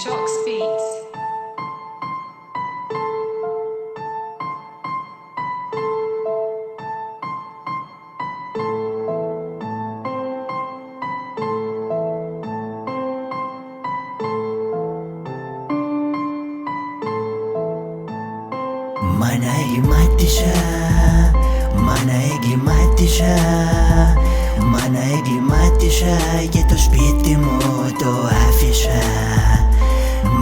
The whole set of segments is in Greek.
Shock Speeds. Μάνα εγκλημάτισα, μάνα εγκλημάτισα, μάνα εγκλημάτισα και το σπίτι μου το άφησα.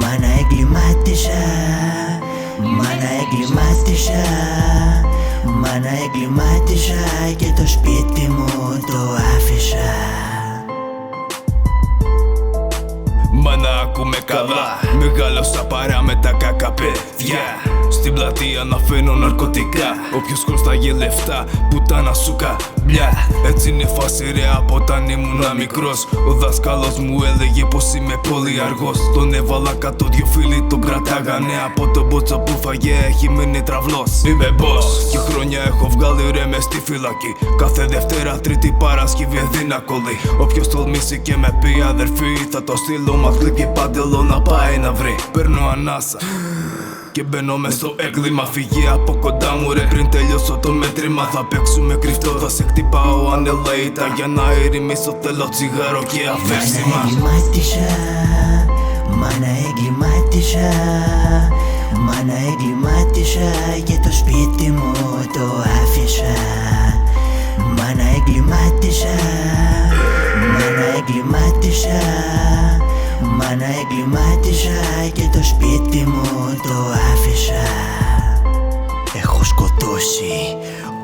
Μάνα εγκλημάτισα, μάνα εγκλημάτισα, μάνα εγκλημάτισα και το σπίτι μου το άφησα. Μάνα ακούμε καλά, μεγάλωσα παρά με τα κακά παιδιά. Στην πλατεία να φαίνω ναρκωτικά, όποιος χρωστάγε λεφτά, πουτάνα σου καμπλιά. Έτσι είναι η φάση ρε από όταν ήμουνα μικρός. Ο δάσκαλος μου έλεγε πως είμαι πολύ αργός. Τον έβαλα κάτω δυο φίλοι τον κρατάγανε. Από τον μπότσο που φαγε έχει μείνει τραυλός. Είμαι boss και χρόνια έχω βγάλει ρε μες στη φυλακή. Κάθε Δευτέρα, Τρίτη, Παρασκευή αδύνακολη. Όποιος τολμήσει και με πει αδερφή, θα το στείλω μαθλή και πάντελο να πάει να βρει. Παίρνω ανάσα και μπαίνω μες στο έγκλημα. Φύγε από κοντά μου ρε πριν τελειώσω το μέτρημα. Θα παίξουμε κρυφτό, θα σε χτυπάω ανελαίητα. Για να ηρεμήσω θέλω τσιγάρο και αφέξιμα. Μάνα εγκλημάτισα, μάνα εγκλημάτισα, μάνα εγκλημάτισα και το σπίτι μου το άφησα. Μάνα εγκλημάτισα, μάνα εγκλημάτισα, μάνα εγκλημάτισα και το σπίτι μου το άφησα. Έχω σκοτώσει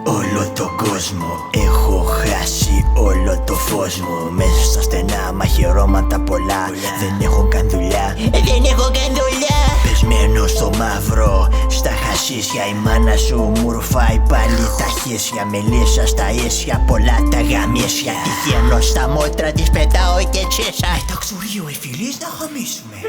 όλο τον κόσμο, έχω χάσει όλο το φως μου. Μέσα στα στενά μαχαιρώματα πολλά, δεν έχω καν δουλειά, δεν έχω καν δουλειά. Πεσμένο στο μαύρο, στα χασίσια, η μάνα σου μου ρουφάει πάλι τα χέσια. Μελίσσα στα ίσια, πολλά τα γαμίσια. Τυχαίνω στα μότρα της πετάω και τσίσα. Στο ξουρίο οι φιλείς να χαμίσουμε.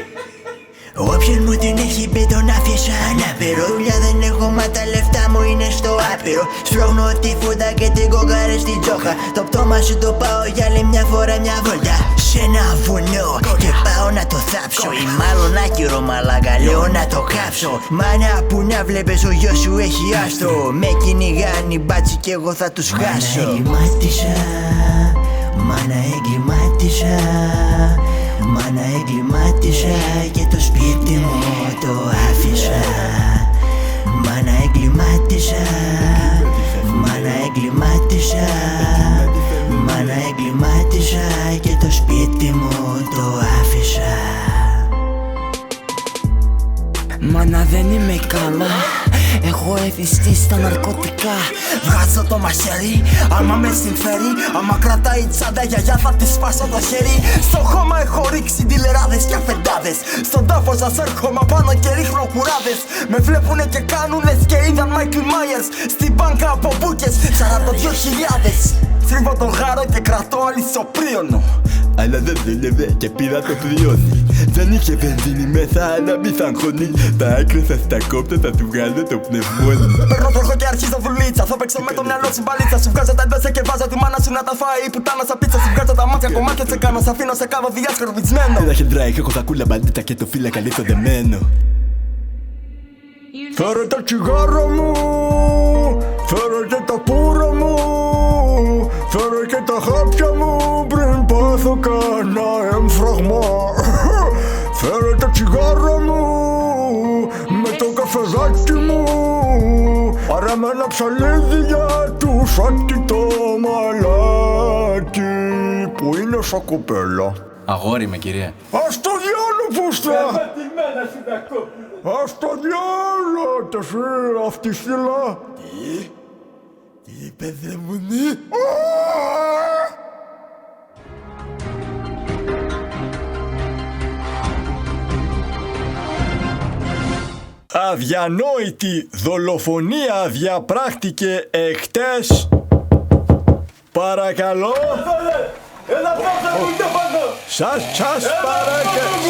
Όποιον μου την έχει πει τον άφησα ανάπηρο. Δουλειά δεν έχω μα τα λεφτά μου είναι στο άπειρο. Σπρώχνω τη φούντα και την κοκάρε στην τσόχα. Το πτώμα σου το πάω για άλλη μια φορά μια βόλτα. Σε ένα βουνό και πάω να το θάψω. Ή μάλλον άκυρο μαλάκα λέω να το κάψω. Μάνα που να βλέπεις ο γιος σου έχει άστρο. Με κυνηγάνει μπάτσι κι εγώ θα τους χάσω. Μάνα εγκλημάτισα, μάνα εγκλημάτισα, μάνα εγκλημάτισα και το σπίτι μου το άφησα. Μάνα εγκλημάτισα, μάνα εγκλημάτισα, μάνα εγκλημάτισα και το σπίτι μου το άφησα. Μάνα δεν είμαι καλά, έχω εθιστεί στα ναρκωτικά. Βγάζω το μαχαίρι, άμα με συμφέρει. Άμα κρατάει τσάντα γιαγιά θα της σπάσω το χέρι. Στο χώμα έχω ρίξει ντιλεράδες και αφεντάδες. Στον τάφο σας έρχομαι πάνω και ρίχνω κουράδες. Με βλέπουνε και κάνουνε και είδαν Michael Myers. Στην μπάνκα από μπούκες 42.000. Θρύβω τον γάρο και κρατώ αλυσοπρίωνο. Αλλά δεν δούλευε και πήρα το πριόνι. Δεν είχε βενζίνη μέσα αλλά μη σ' αγχώνει. Τα άκρα σας τα κόψω, θα σου βγάλω το πνευμόνι. Παίρνω τροχό και αρχίζω δουλίτσα. Θα παίξω με το μυαλό σου μπαλίτσα. Σου βγάζω τα εντόσα και βάζω τη μάνα σου να τα φάει. Η πουτάνα σαν πίτσα, σου βγάζω τα μάτια κομμάτια σε κάνω. Σ' αφήνω σε κάβο διάσκορπισμένο. Ένα χεντράικ, έχω σακούλα μπαλίτσα και το φύλλα καλή στο δεμένο. Φέρε το τσιγάρο μου, φέρε και το πουρο μου, φέρε και τα χάπια μου πριν πάθω κανένα έμφραγμα. Φέρε το τσιγάρο μου με το καφεδάκι μου, πάρε με ένα ψαλίδι για του σάκι το μαλάκι που είναι σαν κοπέλα. Αγόρι με κυρία. Ας το διάλο πούστα! Ας το διάλο το εσύ αυτή στήλα. Τι είπες ρε μουνί? Αδιανόητη δολοφονία διαπράχτηκε εχτες. Παρακαλώ. Έλα πάτα μου και πάνω! Σας παρακαλώ.